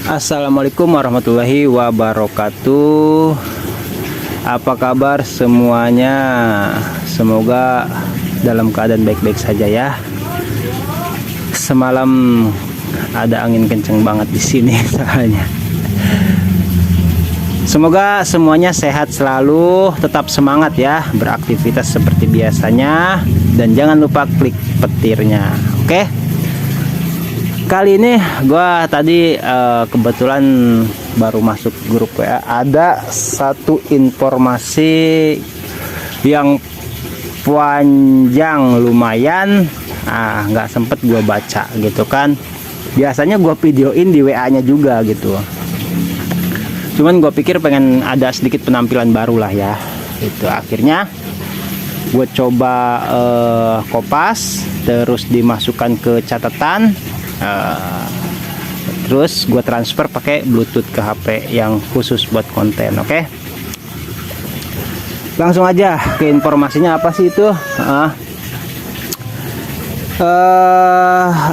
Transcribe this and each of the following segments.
Assalamualaikum warahmatullahi wabarakatuh. Apa kabar semuanya? Semoga dalam keadaan baik-baik saja ya. Semalam ada angin kenceng banget di sini soalnya. Semoga semuanya sehat selalu, tetap semangat ya, beraktivitas seperti biasanya, dan jangan lupa klik petirnya. Oke? Kali ini gua tadi kebetulan baru masuk grup ya. Ada satu informasi yang panjang lumayan, nggak sempet gua baca gitu kan. Biasanya gua videoin di WA-nya juga gitu. Cuman gue pikir pengen ada sedikit penampilan baru lah ya. Itu akhirnya gue coba kopas, terus dimasukkan ke catatan, terus gue transfer pakai Bluetooth ke HP yang khusus buat konten. Oke, langsung aja ke informasinya. Apa sih itu?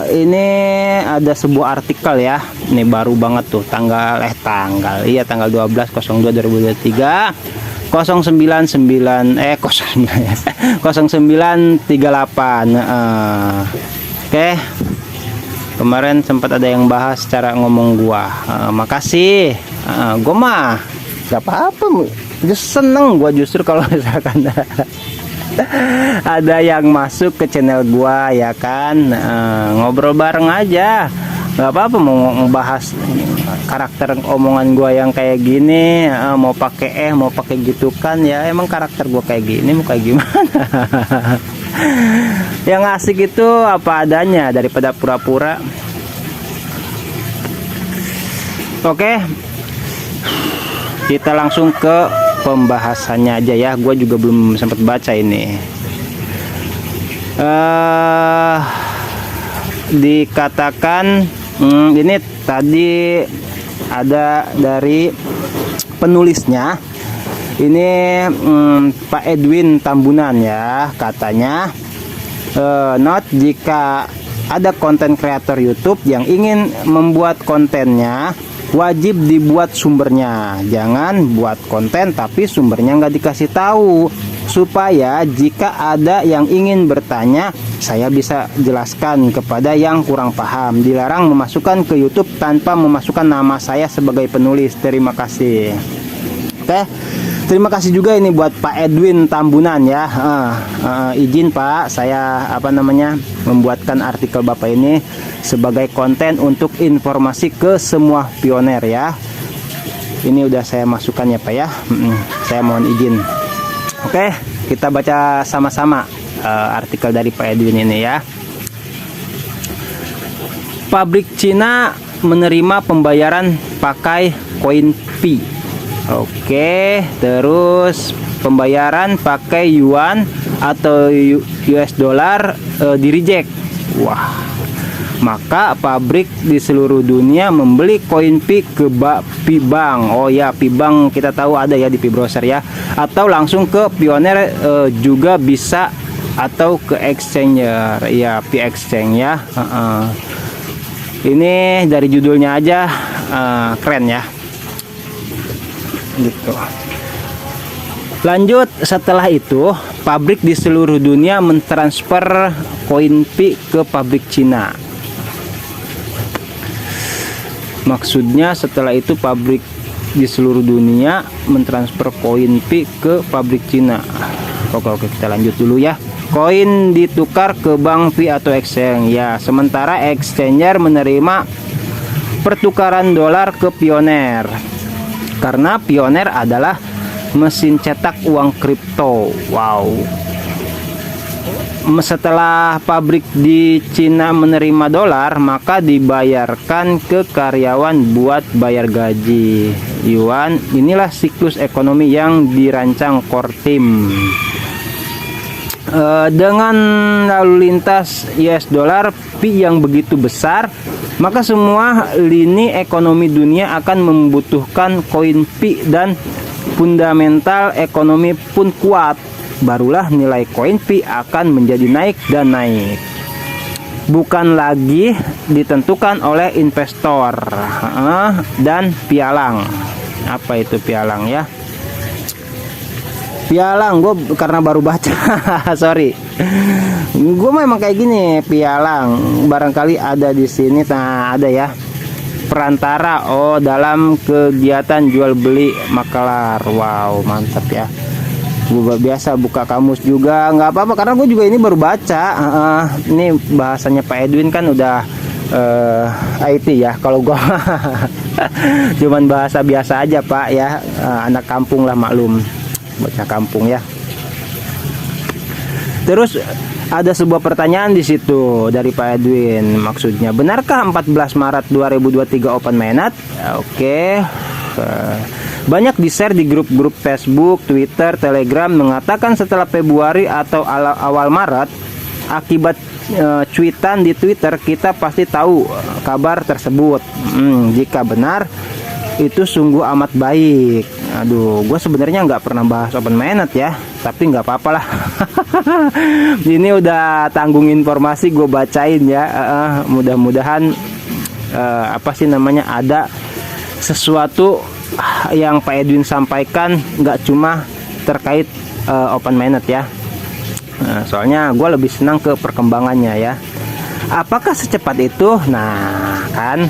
Ini ada sebuah artikel ya. Ini baru banget tuh, tanggal 12/02/2023 0938. Oke, kemarin sempat ada yang bahas cara ngomong gua. Makasih. Gua mah gak apa-apa, seneng gua justru kalau misalkan ada yang masuk ke channel gua ya kan, ngobrol bareng aja, nggak apa-apa. Mau ngebahas karakter omongan gua yang kayak gini, mau pakai mau pakai gitu kan ya, emang karakter gua kayak gini, mau kayak gimana. Yang asik itu apa adanya daripada pura-pura. Oke, kita langsung ke pembahasannya aja ya. Gue juga belum sempat baca ini. Dikatakan ini tadi ada dari penulisnya. Ini Pak Edwin Tambunan ya, katanya note, jika ada konten kreator YouTube yang ingin membuat kontennya, wajib dibuat sumbernya. Jangan buat konten tapi sumbernya nggak dikasih tahu, supaya jika ada yang ingin bertanya, saya bisa jelaskan kepada yang kurang paham. Dilarang memasukkan ke YouTube tanpa memasukkan nama saya sebagai penulis. Terima kasih. Oke, terima kasih juga ini buat Pak Edwin Tambunan ya. Izin Pak, saya membuatkan artikel Bapak ini sebagai konten untuk informasi ke semua pioner ya. Ini udah saya masukkan ya Pak ya. Saya mohon izin. Oke, kita baca sama-sama artikel dari Pak Edwin ini ya. Pabrik Cina menerima pembayaran pakai koin Pi. Oke, terus pembayaran pakai yuan atau US dollar di reject. Wah, maka pabrik di seluruh dunia membeli koin Pi ke Pi Bank. Oh ya, Pi Bank kita tahu ada ya di Pi Browser ya, atau langsung ke Pioneer juga bisa, atau ke exchanger ya, Pi Exchange ya. Ini dari judulnya aja keren ya gitu. Lanjut, setelah itu pabrik di seluruh dunia mentransfer koin Pi ke pabrik Cina. Maksudnya setelah itu pabrik di seluruh dunia mentransfer koin Pi ke pabrik Cina. Oke, kita lanjut dulu ya. Koin ditukar ke bank Pi atau exchange ya. Sementara exchanger menerima pertukaran dolar ke Pioneer, karena Pioneer adalah mesin cetak uang kripto. Wow. Setelah pabrik di Cina menerima dolar, maka dibayarkan ke karyawan buat bayar gaji yuan. Inilah siklus ekonomi yang dirancang core team. Dengan lalu lintas US dollar Pi yang begitu besar, maka semua lini ekonomi dunia akan membutuhkan koin Pi dan fundamental ekonomi pun kuat. Barulah nilai koin Pi akan menjadi naik dan naik. bukan lagi ditentukan oleh investor dan pialang. Apa itu pialang ya? Pialang, gue karena baru baca sorry, gue memang kayak gini. Pialang barangkali ada di sini. Nah, ada ya, perantara dalam kegiatan jual beli makelar. Wow, mantap ya. Gue biasa buka kamus juga, nggak apa-apa karena gue juga ini baru baca. Ini bahasanya Pak Edwin kan udah IT ya. Kalau gue cuman bahasa biasa aja Pak ya, anak kampung lah, maklum, bocah kampung ya. Terus ada sebuah pertanyaan di situ dari Pak Edwin, maksudnya benarkah 14 Maret 2023 open mainnet? Oke. Banyak di-share di grup-grup Facebook, Twitter, Telegram mengatakan setelah Februari atau awal Maret akibat cuitan di Twitter kita pasti tahu kabar tersebut. Jika benar itu sungguh amat baik. Aduh, gue sebenarnya nggak pernah bahas open mainnet ya, tapi nggak apa-apa lah. Ini udah tanggung informasi gue bacain ya. Mudah-mudahan apa sih namanya, ada sesuatu yang Pak Edwin sampaikan nggak cuma terkait open mainnet ya. Soalnya gue lebih senang ke perkembangannya ya. Apakah secepat itu? Nah kan,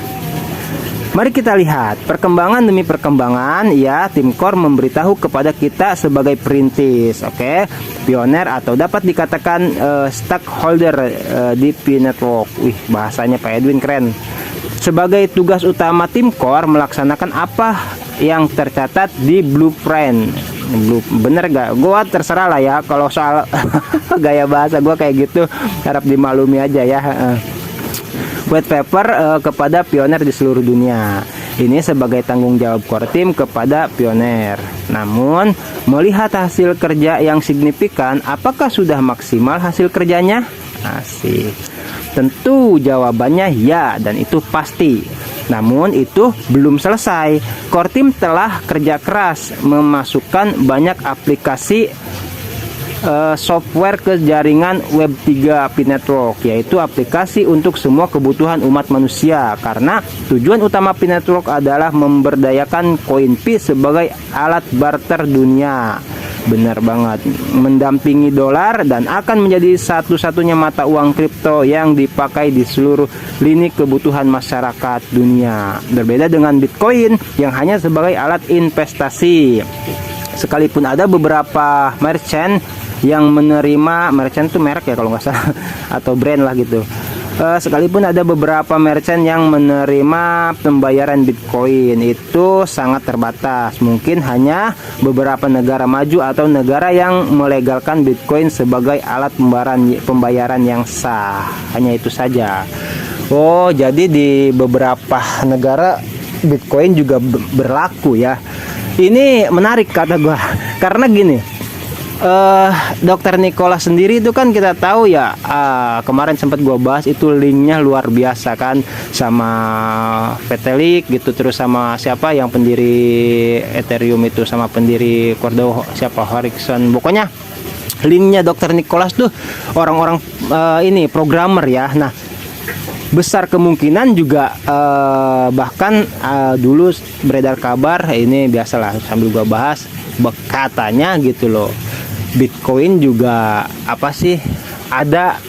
mari kita lihat perkembangan demi perkembangan ya. Tim Core memberitahu kepada kita sebagai perintis, pioner atau dapat dikatakan stakeholder di P-Network. Wih, bahasanya Pak Edwin keren. Sebagai tugas utama tim Core melaksanakan apa yang tercatat di blueprint. Bener gak? Gua terserah lah ya kalau soal gaya bahasa gua kayak gitu, harap dimaklumi aja ya. White paper kepada pioner di seluruh dunia. Ini sebagai tanggung jawab core team kepada pioner. Namun melihat hasil kerja yang signifikan, apakah sudah maksimal hasil kerjanya? Asik. Tentu jawabannya ya, dan itu pasti. Namun itu belum selesai. Core team telah kerja keras memasukkan banyak aplikasi software ke jaringan Web3 P-Network, yaitu aplikasi untuk semua kebutuhan umat manusia. Karena tujuan utama P-Network adalah memberdayakan koin P sebagai alat barter dunia. Benar banget, mendampingi dolar dan akan menjadi satu-satunya mata uang kripto yang dipakai di seluruh lini kebutuhan masyarakat dunia. Berbeda dengan Bitcoin yang hanya sebagai alat investasi. Sekalipun ada beberapa merchant yang menerima, merchant itu merek ya kalau nggak salah, atau brand lah gitu. Sekalipun ada beberapa merchant yang menerima pembayaran Bitcoin, itu sangat terbatas. Mungkin hanya beberapa negara maju atau negara yang melegalkan Bitcoin sebagai alat pembayaran yang sah. Hanya itu saja. Oh, jadi di beberapa negara Bitcoin juga berlaku ya. Ini menarik kata gua, karena gini. Dokter Nicholas sendiri itu kan kita tahu ya, kemarin sempat gua bahas itu, linknya luar biasa kan sama Vitalik gitu, terus sama siapa yang pendiri Ethereum itu, sama pendiri Cordova siapa, Horikson. Pokoknya linknya Dokter Nicholas tuh orang-orang ini programmer ya. Nah, besar kemungkinan juga bahkan dulu beredar kabar, ini biasalah sambil gua bahas, katanya gitu loh, Bitcoin juga apa sih, ada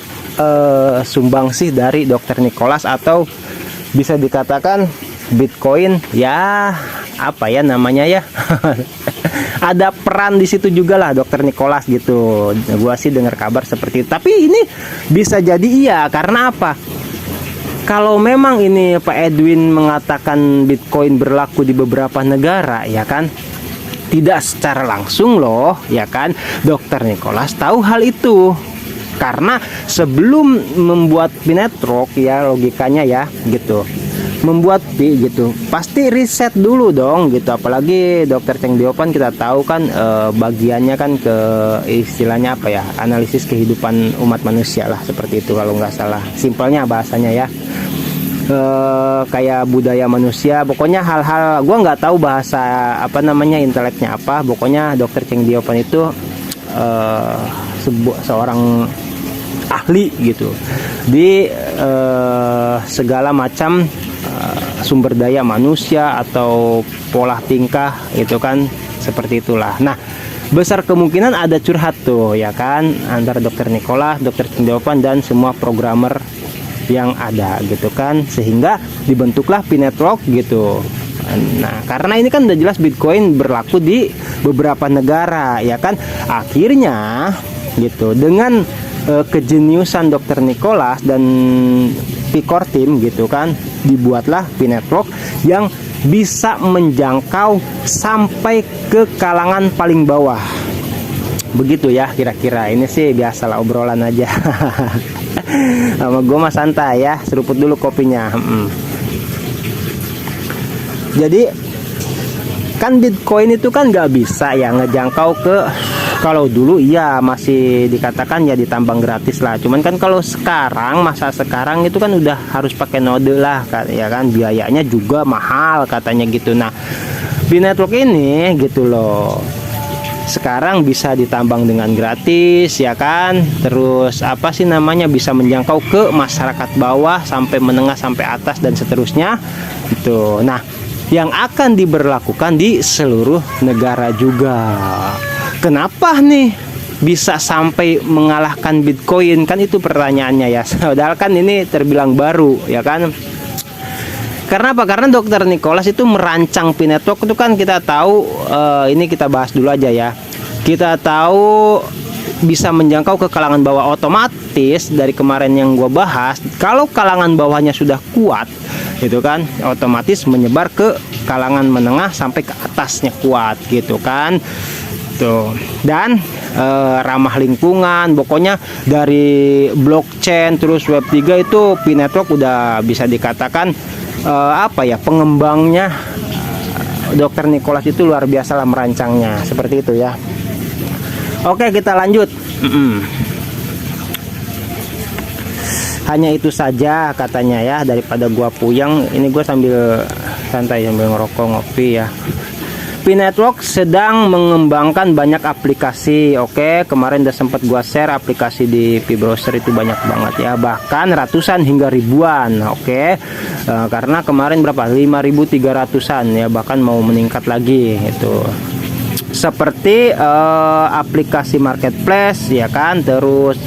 sumbangsih dari Dokter Nicholas, atau bisa dikatakan Bitcoin ya apa ya namanya ya ada peran di situ juga lah Dokter Nicholas gitu. Gua sih dengar kabar seperti itu, tapi ini bisa jadi iya. Karena apa? Kalau memang ini Pak Edwin mengatakan Bitcoin berlaku di beberapa negara, ya kan, tidak secara langsung loh, ya kan, Dokter Nicholas tahu hal itu. Karena sebelum membuat P-Network ya, logikanya ya gitu, membuat P gitu, pasti riset dulu dong gitu. Apalagi Dokter Cheng Diopan kita tahu kan bagiannya kan ke istilahnya apa ya, analisis kehidupan umat manusia lah, seperti itu kalau nggak salah, simpelnya bahasanya ya. Kayak budaya manusia, pokoknya hal-hal, gua nggak tahu bahasa apa namanya, inteleknya apa. Pokoknya Dokter Cheng Diopan itu seorang ahli gitu di segala macam sumber daya manusia atau pola tingkah itu kan, seperti itulah. Nah, besar kemungkinan ada curhat tuh ya kan antara dokter Nicholas, dokter Cindeopan dan semua programmer yang ada gitu kan, sehingga dibentuklah P-Network gitu. Nah, karena ini kan udah jelas Bitcoin berlaku di beberapa negara ya kan, akhirnya gitu dengan kejeniusan dokter Nicholas dan Picor Team gitu kan, dibuatlah P-Network yang bisa menjangkau sampai ke kalangan paling bawah. Begitu ya kira-kira. Ini sih biasalah obrolan aja. Sama gue mah santai ya, seruput dulu kopinya. Jadi kan Bitcoin itu kan nggak bisa ya ngejangkau ke, kalau dulu iya masih dikatakan ya ditambang gratis lah. Cuman kan kalau sekarang, masa sekarang itu kan udah harus pakai node lah ya kan, biayanya juga mahal katanya gitu. Nah, P-Network ini gitu loh, sekarang bisa ditambang dengan gratis ya kan, terus apa sih namanya, bisa menjangkau ke masyarakat bawah sampai menengah sampai atas dan seterusnya itu. Nah, yang akan diberlakukan di seluruh negara juga. Kenapa nih bisa sampai mengalahkan Bitcoin, kan itu pertanyaannya ya. Padahal kan ini terbilang baru ya kan. Karena apa? Karena dokter Nicholas itu merancang P-Network itu kan kita tahu, ini kita bahas dulu aja ya. Kita tahu bisa menjangkau ke kalangan bawah, otomatis dari kemarin yang gue bahas, kalau kalangan bawahnya sudah kuat gitu kan, otomatis menyebar ke kalangan menengah sampai ke atasnya kuat gitu kan. Tuh. Dan ramah lingkungan, pokoknya dari blockchain terus Web3 itu P-Network udah bisa dikatakan apa ya, pengembangnya dokter Nicholas itu luar biasa lah merancangnya, seperti itu ya. Oke, kita lanjut. Hanya itu saja katanya ya, daripada gua puyeng. Ini gua sambil santai sambil ngerokok ngopi ya. P-Network sedang mengembangkan banyak aplikasi. Oke, kemarin udah sempat gua share aplikasi di P-Browser itu banyak banget ya, bahkan ratusan hingga ribuan. Oke, karena kemarin berapa, 5.300an ya, bahkan mau meningkat lagi itu. Seperti aplikasi marketplace ya kan, terus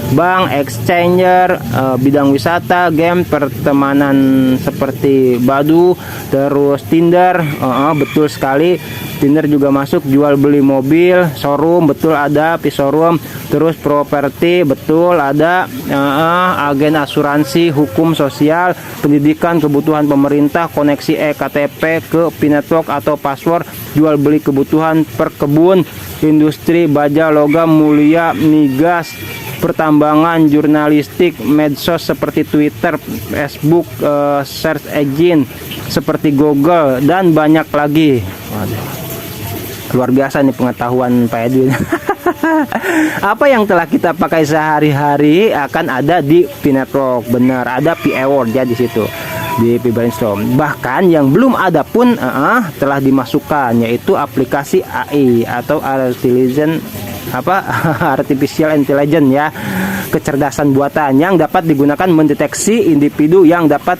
bank, exchanger, bidang wisata, game, pertemanan seperti Badu, terus Tinder, betul sekali, Tinder juga masuk, jual beli mobil, showroom, betul ada P-Showroom, terus properti, betul ada, agen asuransi, hukum sosial, pendidikan, kebutuhan pemerintah, koneksi eKTP ke P-Network atau password, jual beli kebutuhan perkebun, industri, baja, logam mulia, migas, pertambangan, jurnalistik, medsos seperti Twitter, Facebook, search engine seperti Google, dan banyak lagi. Waduh, luar biasa nih pengetahuan Pak Edwin. Apa yang telah kita pakai sehari-hari akan ada di P-Network. Benar, ada P-Award ya di situ, di P-Brainstorm. Bahkan yang belum ada pun telah dimasukkan, yaitu aplikasi AI atau artificial intelligence ya, kecerdasan buatan yang dapat digunakan mendeteksi individu yang dapat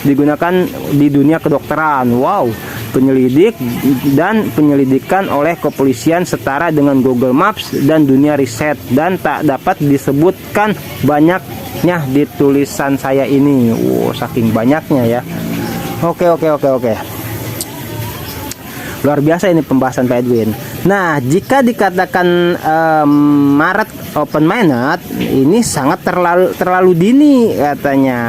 digunakan di dunia kedokteran. Wow, penyelidik dan penyelidikan oleh kepolisian setara dengan Google Maps dan dunia riset, dan tak dapat disebutkan banyaknya di tulisan saya ini. Wow, saking banyaknya ya. Oke. Luar biasa ini pembahasan Pak Edwin. Nah, jika dikatakan Maret open minded, ini sangat terlalu dini katanya,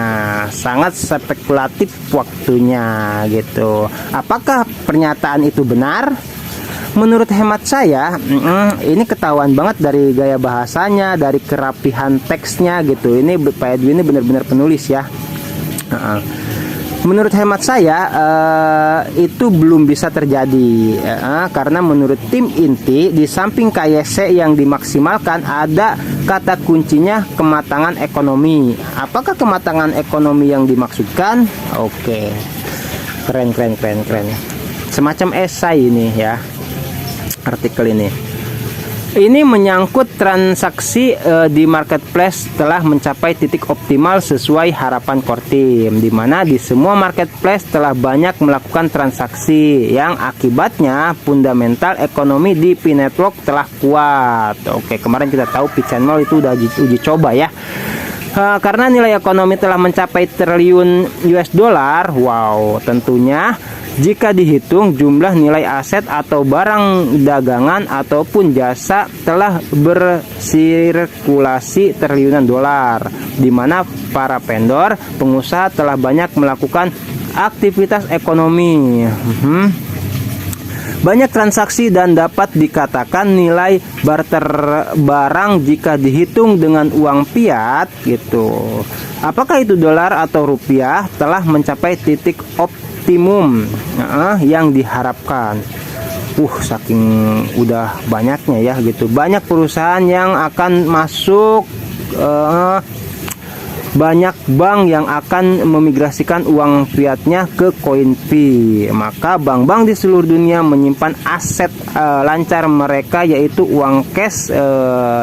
sangat spekulatif waktunya gitu. Apakah pernyataan itu benar? Menurut hemat saya, ini ketahuan banget dari gaya bahasanya, dari kerapihan teksnya gitu. Ini Pak Edwin ini benar-benar penulis ya. Menurut hemat saya itu belum bisa terjadi karena menurut tim inti, di samping KYC yang dimaksimalkan, ada kata kuncinya kematangan ekonomi. Apakah kematangan ekonomi yang dimaksudkan? Oke, keren. Semacam esai ini ya, artikel ini. Ini menyangkut transaksi di marketplace telah mencapai titik optimal sesuai harapan core team, di mana di semua marketplace telah banyak melakukan transaksi yang akibatnya fundamental ekonomi di Pi Network telah kuat. Oke, kemarin kita tahu Pi Channel itu udah uji coba ya. Karena nilai ekonomi telah mencapai triliun US dollar. Wow, tentunya jika dihitung jumlah nilai aset atau barang dagangan ataupun jasa telah bersirkulasi triliunan dolar, di mana para vendor pengusaha telah banyak melakukan aktivitas ekonomi. Banyak transaksi dan dapat dikatakan nilai barter barang jika dihitung dengan uang fiat gitu. Apakah itu dolar atau rupiah telah mencapai titik optimum yang diharapkan. Saking udah banyaknya ya gitu. Banyak perusahaan yang akan masuk, banyak bank yang akan memigrasikan uang fiatnya ke koin Pi. Maka bank-bank di seluruh dunia menyimpan aset lancar mereka, yaitu uang cash,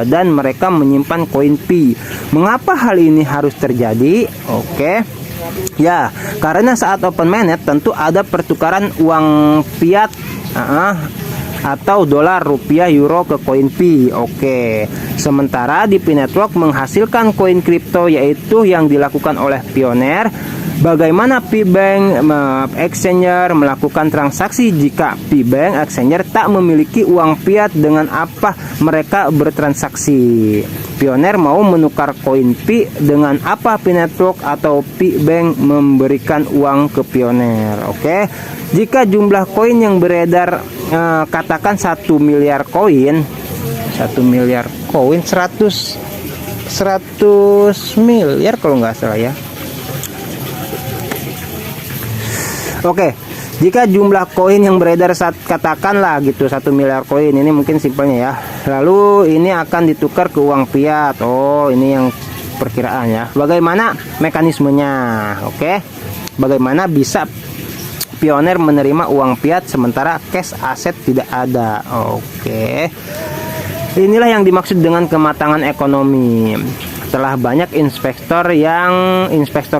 dan mereka menyimpan koin Pi. Mengapa hal ini harus terjadi? Oke. Ya, karena saat open mainnet tentu ada pertukaran uang fiat atau dolar, rupiah, euro ke koin Pi. Oke. Sementara di Pi Network menghasilkan koin kripto, yaitu yang dilakukan oleh Pioneer. Bagaimana Pi Bank Exchanger melakukan transaksi jika Pi Bank Exchanger tak memiliki uang fiat? Dengan apa mereka bertransaksi? Pioneer mau menukar koin Pi dengan apa? Pi Network atau Pi Bank memberikan uang ke Pioneer. Oke. Jika jumlah koin yang beredar katakan 1 miliar koin, 1 miliar koin, 100 miliar kalau nggak salah ya. Oke, jika jumlah koin yang beredar katakanlah gitu 1 miliar koin, ini mungkin simpelnya ya. Lalu ini akan ditukar ke uang fiat. Oh, ini yang perkiraan ya. Bagaimana mekanismenya? Oke. Bagaimana bisa Pioneer menerima uang fiat sementara cash aset tidak ada? Oke. Inilah yang dimaksud dengan kematangan ekonomi. Telah banyak inspektor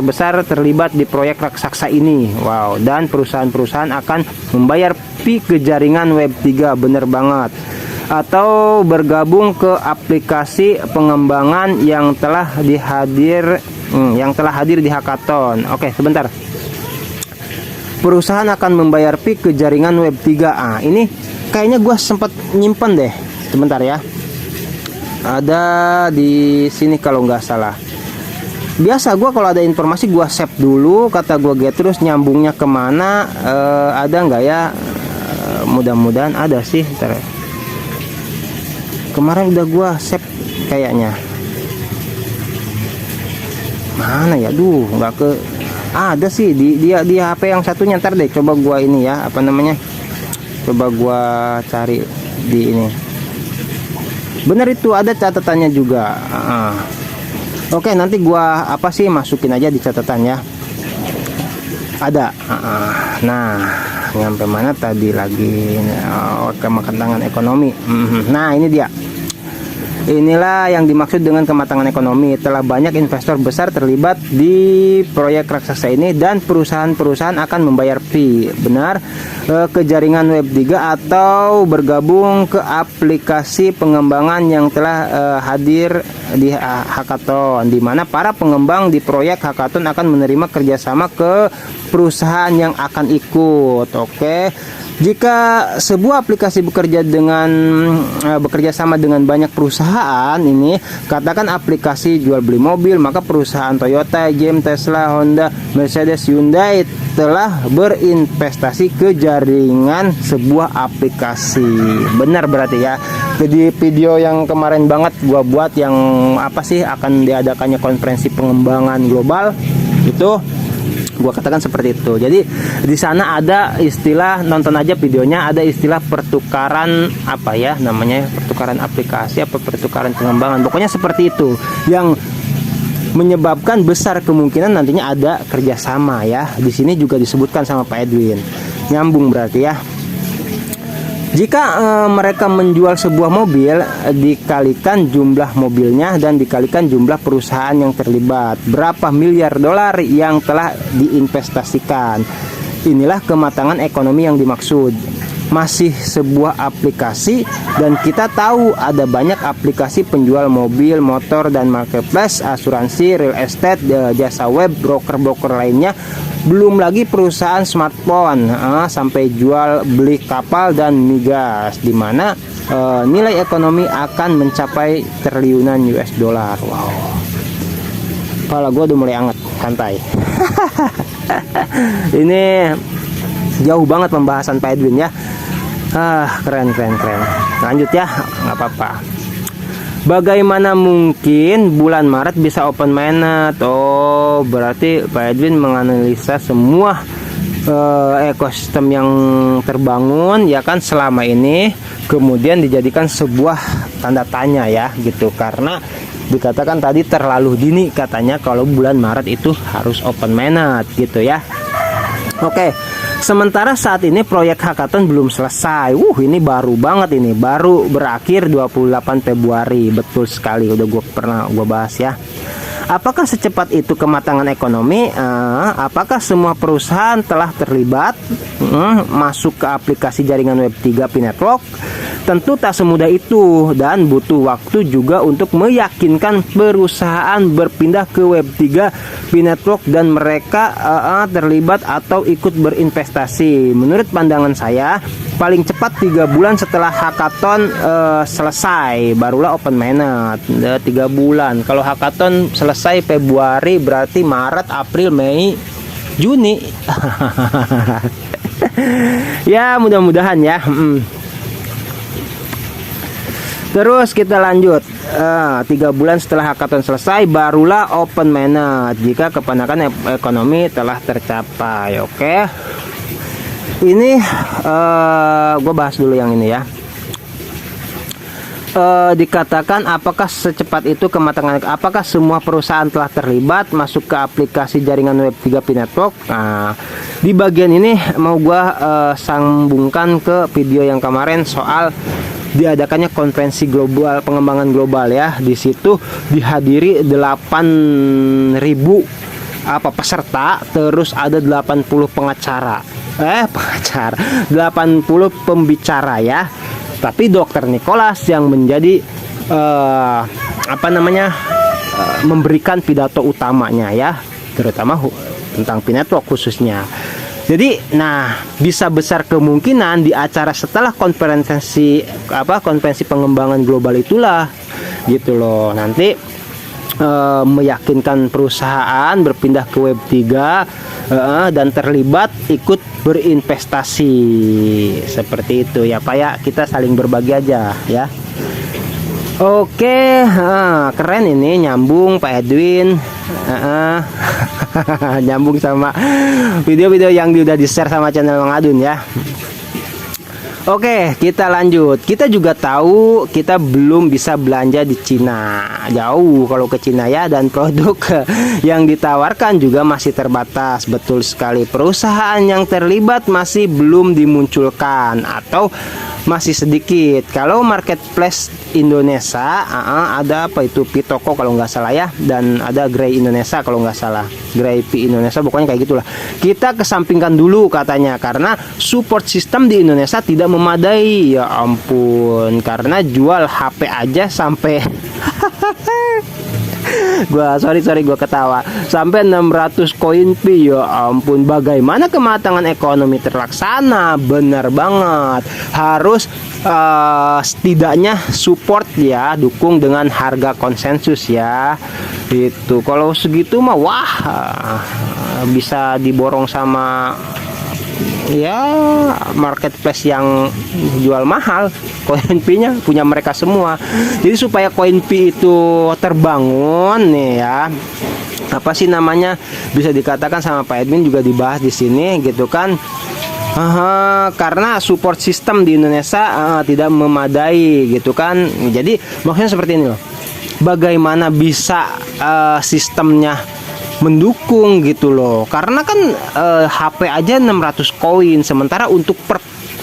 besar terlibat di proyek raksasa ini. Wow, dan perusahaan-perusahaan akan membayar Pi ke jaringan Web3, bener banget. Atau bergabung ke aplikasi pengembangan yang telah hadir di hackathon. Oke, sebentar. Perusahaan akan membayar Pi ke jaringan Web3. Ini kayaknya gua sempat nyimpen deh. Sebentar ya. Ada di sini kalau nggak salah. Biasa gua kalau ada informasi gua save dulu, kata gua terus nyambungnya kemana, ada nggak ya? Mudah-mudahan ada sih. Ntar. Kemarin udah gua save kayaknya. Mana ya? Nggak ke. Ada sih di HP yang satunya. Ntar deh coba gua ini ya, apa namanya? Coba gua cari di ini. Bener itu ada catatannya juga. Oke, nanti gua masukin aja di catatan ya. Ada. Nah, nyampe mana tadi lagi? Kematangan ekonomi. Nah, ini dia. Inilah yang dimaksud dengan kematangan ekonomi. Telah banyak investor besar terlibat di proyek raksasa ini dan perusahaan-perusahaan akan membayar Pi. Benar, ke jaringan Web3 atau bergabung ke aplikasi pengembangan yang telah hadir di hackathon, di mana para pengembang di proyek hackathon akan menerima kerjasama ke perusahaan yang akan ikut. Oke. Jika sebuah aplikasi bekerja sama dengan banyak perusahaan, ini katakan aplikasi jual beli mobil, maka perusahaan Toyota, GM, Tesla, Honda, Mercedes, Hyundai telah berinvestasi ke jaringan sebuah aplikasi. Benar berarti ya. Jadi video yang kemarin banget gua buat yang akan diadakannya konferensi pengembangan global itu, gua katakan seperti itu. Jadi di sana ada istilah, nonton aja videonya, ada istilah pertukaran pertukaran aplikasi pertukaran pengembangan, pokoknya seperti itu yang menyebabkan besar kemungkinan nantinya ada kerjasama ya. Di sini juga disebutkan sama Pak Edwin, nyambung berarti ya. Jika mereka menjual sebuah mobil, dikalikan jumlah mobilnya dan dikalikan jumlah perusahaan yang terlibat, berapa miliar dolar yang telah diinvestasikan. Inilah kematangan ekonomi yang dimaksud. Masih sebuah aplikasi, dan kita tahu ada banyak aplikasi penjual mobil, motor, dan marketplace, asuransi, real estate, jasa web, broker-broker lainnya. Belum lagi perusahaan smartphone, sampai jual beli kapal dan migas, di mana nilai ekonomi akan mencapai triliunan US dollar. Wow, kepala gue udah mulai anget, santai. Ini jauh banget pembahasan Pak Edwin ya. Keren. Lanjut ya, nggak apa-apa. Bagaimana mungkin bulan Maret bisa open mainnet? Oh, berarti Pak Edwin menganalisa semua ekosistem yang terbangun ya kan selama ini, kemudian dijadikan sebuah tanda tanya ya gitu, karena dikatakan tadi terlalu dini katanya kalau bulan Maret itu harus open mainnet gitu ya. Oke. Sementara saat ini proyek hackathon belum selesai. Ini baru banget, ini baru berakhir 28 Februari. Betul sekali, udah gue bahas ya. Apakah secepat itu kematangan ekonomi? Apakah semua perusahaan telah terlibat masuk ke aplikasi jaringan Web 3 P-Network? Tentu tak semudah itu, dan butuh waktu juga untuk meyakinkan perusahaan berpindah ke Web 3 P-Network dan mereka terlibat atau ikut berinvestasi. Menurut pandangan saya, paling cepat 3 bulan setelah hackathon selesai barulah open mainnet. 3 bulan. Kalau hackathon selesai Februari, berarti Maret, April, Mei, Juni. Ya, mudah-mudahan ya. Terus kita lanjut. 3 bulan setelah hackathon selesai barulah open mainnet jika kepanakan ekonomi telah tercapai. Oke. Ini gue bahas dulu yang ini ya. Dikatakan apakah secepat itu kematangan, apakah semua perusahaan telah terlibat masuk ke aplikasi jaringan Web 3 P-Network. Nah, di bagian ini mau gue sambungkan ke video yang kemarin soal diadakannya konferensi global pengembangan global ya. Di situ dihadiri 8.000 peserta, terus ada 80 pengacara. 80 pembicara ya. Tapi Dr. Nicholas yang menjadi memberikan pidato utamanya ya, terutama tentang P-Network khususnya. Jadi, bisa besar kemungkinan di acara setelah konferensi pengembangan global itulah, gitu loh. Nanti meyakinkan perusahaan berpindah ke Web 3 dan terlibat ikut berinvestasi seperti itu ya Pak ya. Kita saling berbagi aja ya. Oke, keren ini, nyambung Pak Edwin. Nyambung sama video-video yang udah di-share sama channel Mang Adun ya. Oke, kita lanjut. Kita juga tahu kita belum bisa belanja di Cina. Jauh kalau ke Cina ya, dan produk yang ditawarkan juga masih terbatas. Betul sekali. Perusahaan yang terlibat masih belum dimunculkan atau masih sedikit. Kalau marketplace Indonesia ada Pitoko kalau nggak salah ya, dan ada Grey Indonesia kalau nggak salah, Grey P Indonesia, pokoknya kayak gitulah. Kita kesampingkan dulu katanya karena support system di Indonesia tidak memadai. Ya ampun, karena jual HP aja sampai gua ketawa, sampai 600 koin Pi. Ya ampun, bagaimana kematangan ekonomi terlaksana? Benar banget, harus setidaknya support ya, dukung dengan harga konsensus ya. Itu kalau segitu mah wah, bisa diborong sama ya marketplace yang jual mahal. Koin P-nya punya mereka semua. Jadi supaya koin P itu terbangun nih ya, apa sih namanya, bisa dikatakan sama Pak Edwin juga dibahas di sini gitu kan. Karena support system di Indonesia tidak memadai gitu kan. Jadi maksudnya seperti ini loh, bagaimana bisa sistemnya mendukung gitu loh, karena kan HP aja 600 koin, sementara untuk per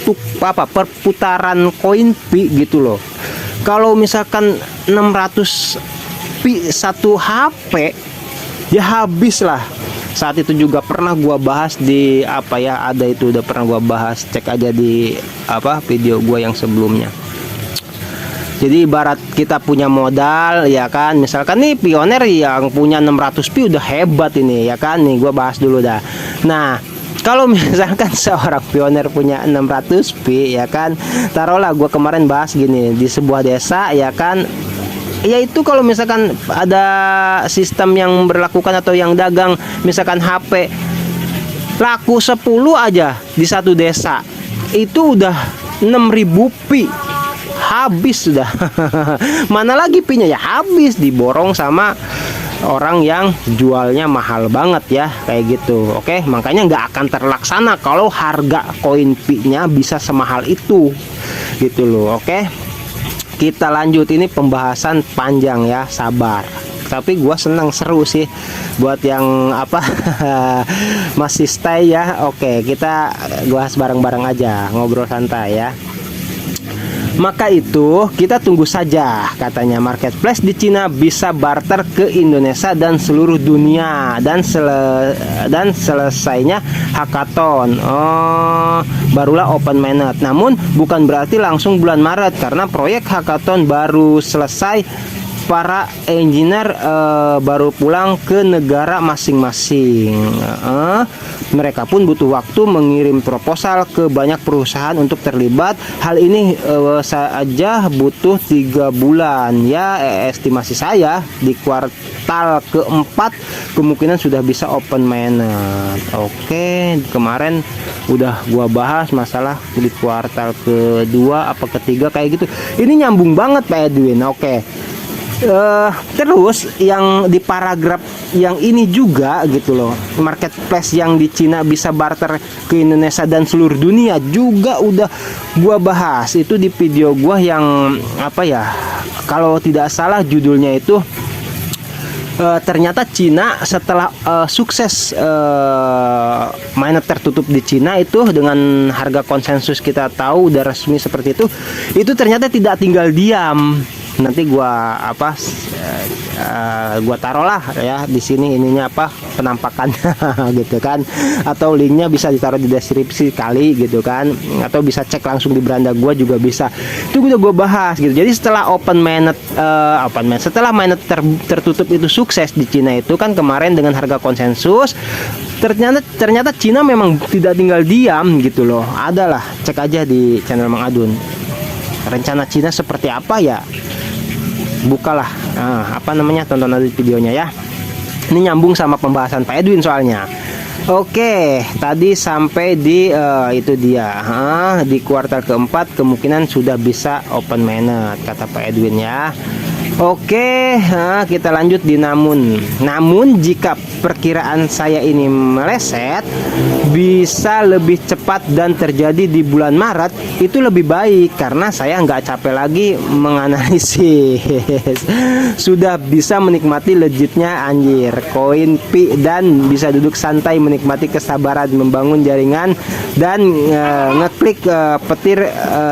untuk perputaran koin pi gitu loh. Kalau misalkan 600 pi satu HP ya habis lah. Saat itu juga pernah gua bahas di ada itu udah pernah gua bahas, cek aja di video gua yang sebelumnya. Jadi ibarat kita punya modal ya kan, misalkan nih Pioneer yang punya 600 pi udah hebat ini ya kan, nih gua bahas dulu dah. Nah, kalau misalkan seorang Pioneer punya 600 pi ya kan, taruhlah gua kemarin bahas gini, di sebuah desa ya kan, yaitu kalau misalkan ada sistem yang berlakukan atau yang dagang misalkan HP laku 10 aja di satu desa, itu udah 6.000 pi habis sudah. Mana lagi pinya ya habis, diborong sama orang yang jualnya mahal banget ya, kayak gitu. Oke, makanya nggak akan terlaksana kalau harga koin pi-nya bisa semahal itu gitu loh. Oke, kita lanjut, ini pembahasan panjang ya, sabar. Tapi gua senang, seru sih buat yang masih stay ya. Oke, kita bahas bareng-bareng aja, ngobrol santai ya. Maka itu kita tunggu saja, katanya marketplace di Cina bisa barter ke Indonesia dan seluruh dunia, dan selesainya hackathon. Barulah open mainnet. Namun bukan berarti langsung bulan Maret, karena proyek hackathon baru selesai. Para engineer baru pulang ke negara masing-masing. Mereka pun butuh waktu mengirim proposal ke banyak perusahaan untuk terlibat. Hal ini saja butuh 3 bulan ya, estimasi saya di kuartal keempat kemungkinan sudah bisa open mainnet. Oke, kemarin udah gua bahas masalah di kuartal kedua apa ketiga kayak gitu. Ini nyambung banget Pak Edwin. Oke. Terus yang di paragraf yang ini juga gitu loh, marketplace yang di Cina bisa barter ke Indonesia dan seluruh dunia juga udah gua bahas itu di video gua yang kalau tidak salah judulnya itu ternyata Cina setelah sukses mainnet tertutup di Cina itu dengan harga konsensus kita tahu udah resmi seperti itu ternyata tidak tinggal diam. Nanti gua taruh lah ya di sini ininya penampakannya gitu kan, atau linknya bisa ditaruh di deskripsi kali gitu kan, atau bisa cek langsung di beranda gua juga bisa. Itu udah gua bahas gitu. Jadi setelah setelah mainnet tertutup itu sukses di Cina itu kan kemarin dengan harga konsensus, ternyata Cina memang tidak tinggal diam gitu loh. Adalah cek aja di channel Mang Adun. Rencana Cina seperti apa ya? Bukalah tonton aja videonya ya. Ini nyambung sama pembahasan Pak Edwin soalnya. Oke, tadi sampai di itu dia di kuartal keempat kemungkinan sudah bisa open mainnet kata Pak Edwin ya. Oke, kita lanjut di namun jika perkiraan saya ini meleset, bisa lebih cepat dan terjadi di bulan Maret, itu lebih baik karena saya nggak capek lagi menganalisis. Sudah bisa menikmati legitnya anjir koin pi dan bisa duduk santai menikmati kesabaran membangun jaringan dan ngeklik petir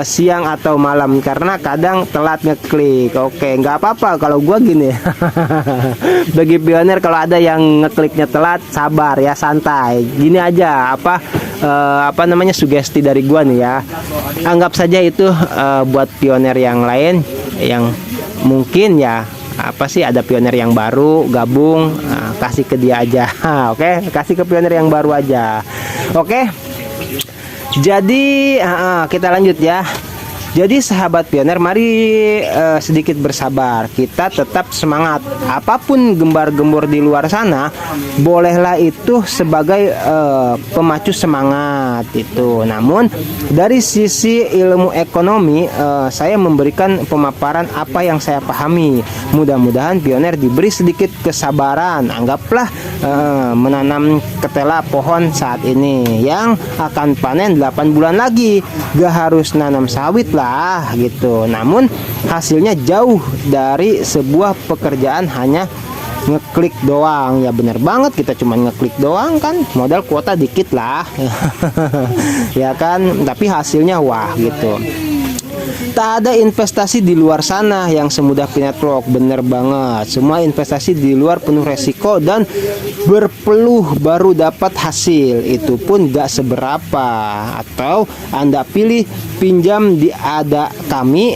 siang atau malam karena kadang telat ngeklik. Oke, nggak apa-apa kalau gua gini. Bagi Pioneer kalau ada yang ngekliknya telat, sabar ya, santai. Gini aja sugesti dari gua nih ya. Anggap saja itu buat Pioneer yang lain yang mungkin ya ada Pioneer yang baru gabung, kasih ke dia aja. Oke, kasih ke Pioneer yang baru aja. Oke. Jadi kita lanjut ya. Jadi sahabat Pioneer, mari sedikit bersabar. Kita tetap semangat. Apapun gembar-gembor di luar sana, bolehlah itu sebagai pemacu semangat itu. Namun dari sisi ilmu ekonomi, saya memberikan pemaparan apa yang saya pahami. Mudah-mudahan Pioneer diberi sedikit kesabaran. Anggaplah menanam ketela pohon saat ini yang akan panen 8 bulan lagi. Gak harus nanam sawit lah gitu. Namun hasilnya jauh dari sebuah pekerjaan hanya ngeklik doang. Ya bener banget, kita cuma ngeklik doang kan, modal kuota dikit lah. Ya kan, tapi hasilnya wah gitu. Tak ada investasi di luar sana yang semudah Pinet Rock, bener banget. Semua investasi di luar penuh resiko dan berpeluh baru dapat hasil. Itu pun gak seberapa. Atau Anda pilih pinjam di Ada Kami,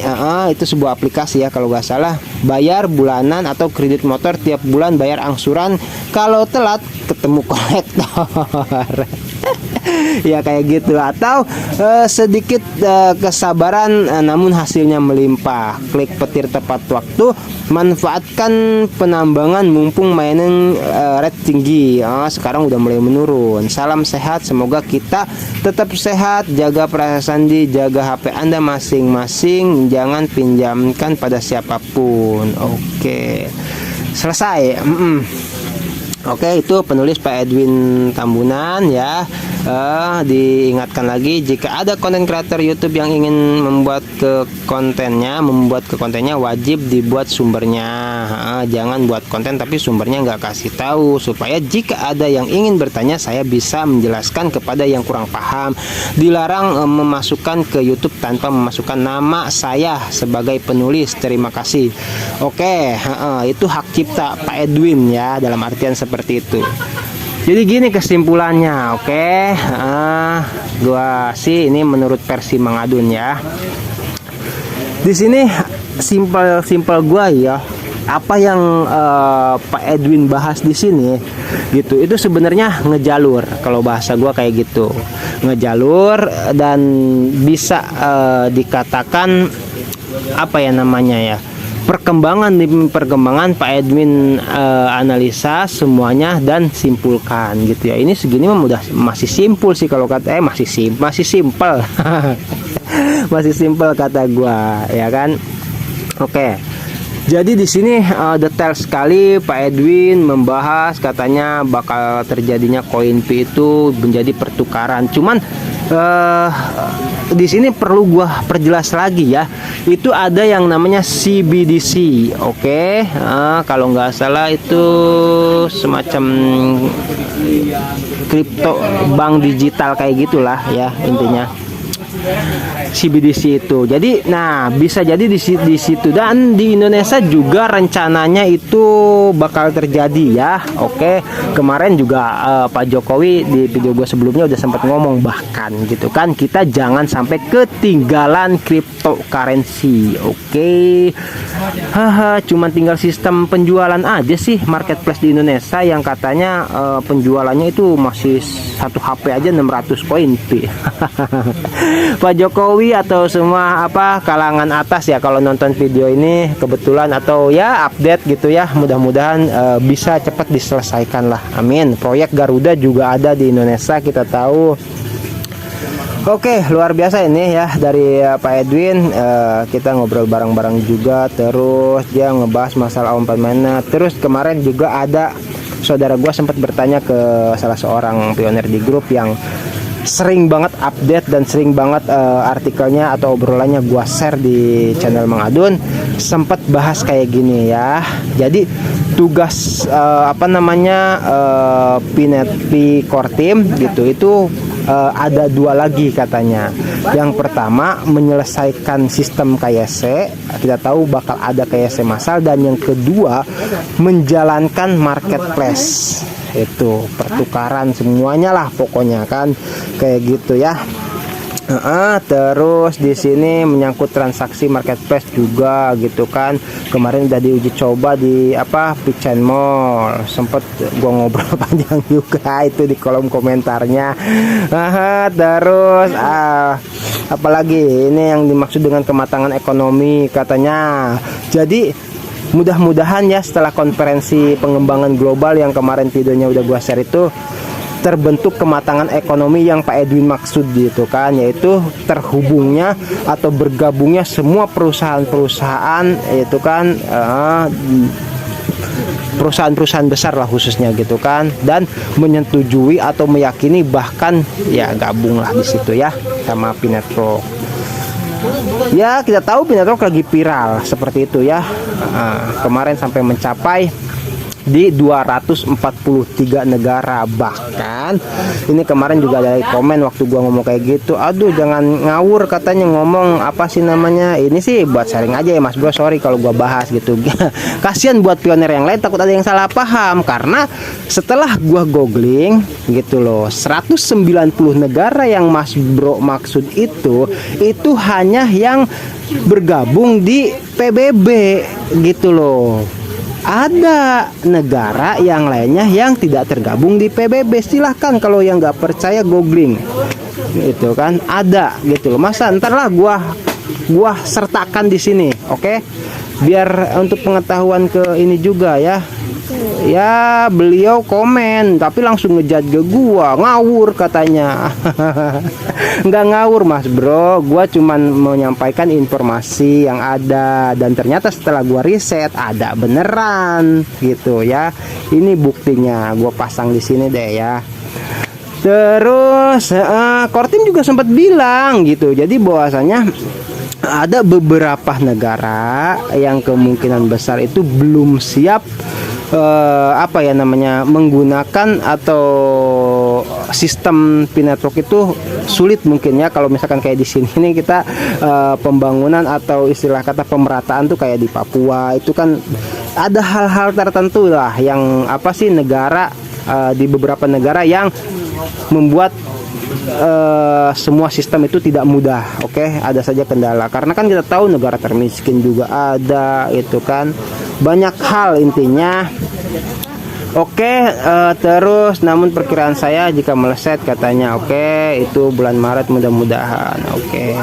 itu sebuah aplikasi ya kalau gak salah. Bayar bulanan atau kredit motor tiap bulan, bayar angsuran. Kalau telat ketemu kolektor. Ya kayak gitu. Atau sedikit kesabaran namun hasilnya melimpah. Klik petir tepat waktu, manfaatkan penambangan mumpung mining rate tinggi. Sekarang udah mulai menurun. Salam sehat, semoga kita tetap sehat. Jaga perasaan sandi, jaga HP Anda masing-masing, jangan pinjamkan pada siapapun. Oke, selesai. Oke, itu penulis Pak Edwin Tambunan ya. Diingatkan lagi, jika ada konten kreator YouTube yang ingin membuat ke kontennya wajib dibuat sumbernya. Jangan buat konten tapi sumbernya nggak kasih tahu, supaya jika ada yang ingin bertanya saya bisa menjelaskan kepada yang kurang paham. Dilarang memasukkan ke YouTube tanpa memasukkan nama saya sebagai penulis. Terima kasih. Oke, itu hak cipta Pak Edwin ya, dalam artian seperti itu. Jadi gini kesimpulannya, oke. Gua sih ini menurut versi Mang Adun ya. Di sini simpel gua ya. Apa yang Pak Edwin bahas di sini gitu, itu sebenarnya ngejalur, kalau bahasa gua kayak gitu. Ngejalur dan bisa dikatakan apa ya namanya ya? Perkembangan Pak Edwin analisa semuanya dan simpulkan gitu ya. Ini segini masih simpul sih kalau kata masih simpel. Masih simpel kata gua ya kan. Oke. Jadi di sini detail sekali Pak Edwin membahas, katanya bakal terjadinya koin P itu menjadi pertukaran. Cuman di sini perlu gua perjelas lagi ya. Itu ada yang namanya CBDC. Oke. Kalau nggak salah itu semacam kripto bank digital kayak gitulah ya intinya. CBDC itu. Jadi bisa jadi di situ, dan di Indonesia juga rencananya itu bakal terjadi ya. Oke, kemarin juga Pak Jokowi di video gue sebelumnya udah sempat ngomong bahkan gitu kan, kita jangan sampai ketinggalan cryptocurrency. Oke. Cuman tinggal sistem penjualan aja sih marketplace di Indonesia yang katanya penjualannya itu masih satu HP aja 600 koin P. Pak Jokowi atau semua kalangan atas ya kalau nonton video ini kebetulan atau ya update gitu ya, mudah-mudahan bisa cepat diselesaikan lah, amin. Proyek Garuda juga ada di Indonesia kita tahu. Oke, luar biasa ini ya dari Pak Edwin. Kita ngobrol bareng-bareng juga, terus dia ngebahas masalah on permainan. Terus kemarin juga ada saudara gua sempat bertanya ke salah seorang pionir di grup yang sering banget update dan sering banget artikelnya atau obrolannya gua share di channel Mang Adun, sempat bahas kayak gini ya. Jadi tugas Pinet P Core Team gitu itu ada dua lagi katanya. Yang pertama menyelesaikan sistem KYC, kita tahu bakal ada KYC massal, dan yang kedua menjalankan marketplace, itu pertukaran semuanya lah pokoknya kan kayak gitu ya. Terus di sini menyangkut transaksi marketplace juga gitu kan. Kemarin udah diuji coba di Pichen Mall. Sempet gua ngobrol panjang juga itu di kolom komentarnya. Terus apalagi ini yang dimaksud dengan kematangan ekonomi katanya. Jadi mudah-mudahan ya setelah konferensi pengembangan global yang kemarin videonya udah gua share itu, terbentuk kematangan ekonomi yang Pak Edwin maksud gitu kan, yaitu terhubungnya atau bergabungnya semua perusahaan-perusahaan itu kan, perusahaan-perusahaan besar lah khususnya gitu kan, dan menyetujui atau meyakini bahkan ya gabunglah di situ ya sama Pinet Rock. Ya kita tahu Pinet Rock lagi viral seperti itu ya. Kemarin sampai mencapai di 243 negara. Bahkan ini kemarin juga ada komen waktu gua ngomong kayak gitu, aduh jangan ngawur katanya ngomong apa sih namanya, ini sih buat sharing aja ya Mas Bro, sorry kalau gua bahas gitu. Kasihan buat pioner yang lain, takut ada yang salah paham, karena setelah gua googling gitu loh, 190 negara yang Mas Bro maksud itu hanya yang bergabung di PBB gitu loh. Ada negara yang lainnya yang tidak tergabung di PBB. Silahkan kalau yang nggak percaya googling gitu kan, ada gitu loh. Masa ntar lah gua sertakan di sini, oke? Biar untuk pengetahuan ke ini juga ya. Ya beliau komen tapi langsung ngejat ke gua, ngawur katanya. Nggak ngawur Mas Bro, gua cuman menyampaikan informasi yang ada, dan ternyata setelah gua riset ada beneran gitu ya. Ini buktinya, gua pasang di sini deh ya. Terus Kortim juga sempat bilang gitu, jadi bahwasanya ada beberapa negara yang kemungkinan besar itu belum siap apa ya namanya, menggunakan atau sistem P-network itu sulit mungkin ya. Kalau misalkan kayak di sini nih kita pembangunan atau istilah kata pemerataan tuh kayak di Papua itu kan ada hal-hal tertentu lah yang apa sih, negara di beberapa negara yang membuat semua sistem itu tidak mudah. Oke, ada saja kendala karena kan kita tahu negara termiskin juga ada, itu kan banyak hal intinya. Oke, terus namun perkiraan saya jika meleset katanya, oke, itu bulan Maret mudah-mudahan. Oke,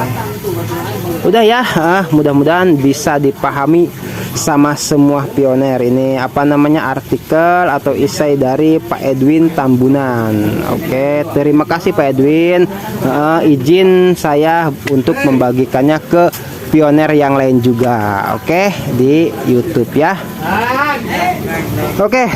udah ya, mudah-mudahan bisa dipahami sama semua pioner. Ini apa namanya, artikel atau isai dari Pak Edwin Tambunan. Oke, terima kasih Pak Edwin. Izin saya untuk membagikannya ke pioner yang lain juga, oke, di YouTube ya. Oke,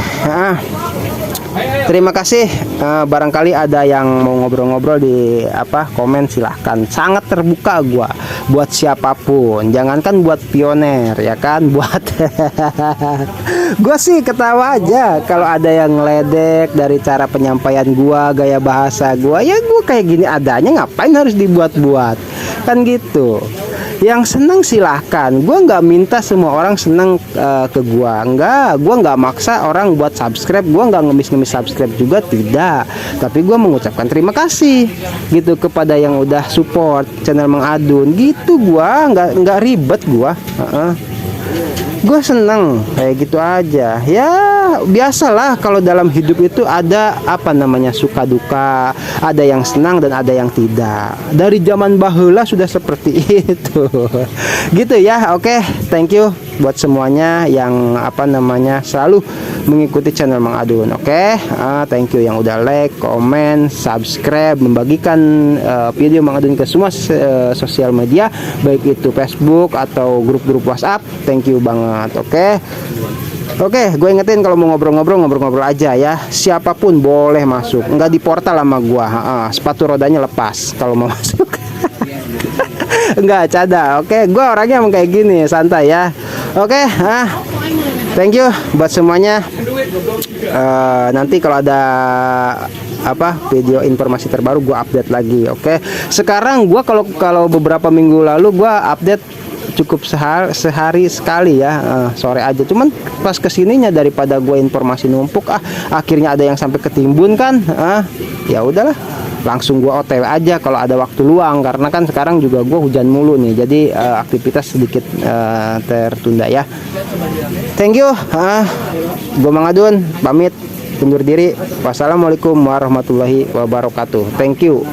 terima kasih. Barangkali ada yang mau ngobrol-ngobrol di komen, silahkan. Sangat terbuka gua buat siapapun, jangankan buat pioner ya kan, buat gua sih ketawa aja kalau ada yang ledek dari cara penyampaian gua, gaya bahasa gua. Ya gua kayak gini adanya, ngapain harus dibuat-buat kan gitu. Yang senang silahkan, gua nggak minta semua orang senang ke gua, gua nggak maksa orang buat subscribe, gua nggak ngemis-ngemis subscribe juga, tidak. Tapi gua mengucapkan terima kasih gitu kepada yang udah support channel Mang Adun gitu. Gua nggak ribet gua. Gue seneng kayak gitu aja ya. Biasalah kalau dalam hidup itu ada apa namanya, suka duka, ada yang senang dan ada yang tidak. Dari zaman baheula sudah seperti itu gitu ya. Oke, thank you buat semuanya yang apa namanya selalu mengikuti channel Mang Adun. Oke, thank you yang udah like, komen, subscribe, membagikan video Mang Adun ke semua sosial media, baik itu Facebook atau grup-grup WhatsApp. Thank you banget. Oke, gue ingetin kalau mau ngobrol-ngobrol aja ya. Siapapun boleh masuk, nggak di portal sama gua. Sepatu rodanya lepas kalau mau masuk. Enggak, cada. Oke, gua orangnya emang kayak gini, santai ya. Oke, thank you buat semuanya. Nanti kalau ada video informasi terbaru gua update lagi. Oke, sekarang gua kalau beberapa minggu lalu gua update cukup sehari sekali ya, sore aja. Cuman pas kesininya daripada gue informasi numpuk, akhirnya ada yang sampai ketimbun kan, ya udahlah, langsung gue OTW aja kalau ada waktu luang, karena kan sekarang juga gue hujan mulu nih, jadi aktivitas sedikit tertunda ya. Thank you, gue Mang Adun pamit undur diri. Wassalamualaikum warahmatullahi wabarakatuh. Thank you.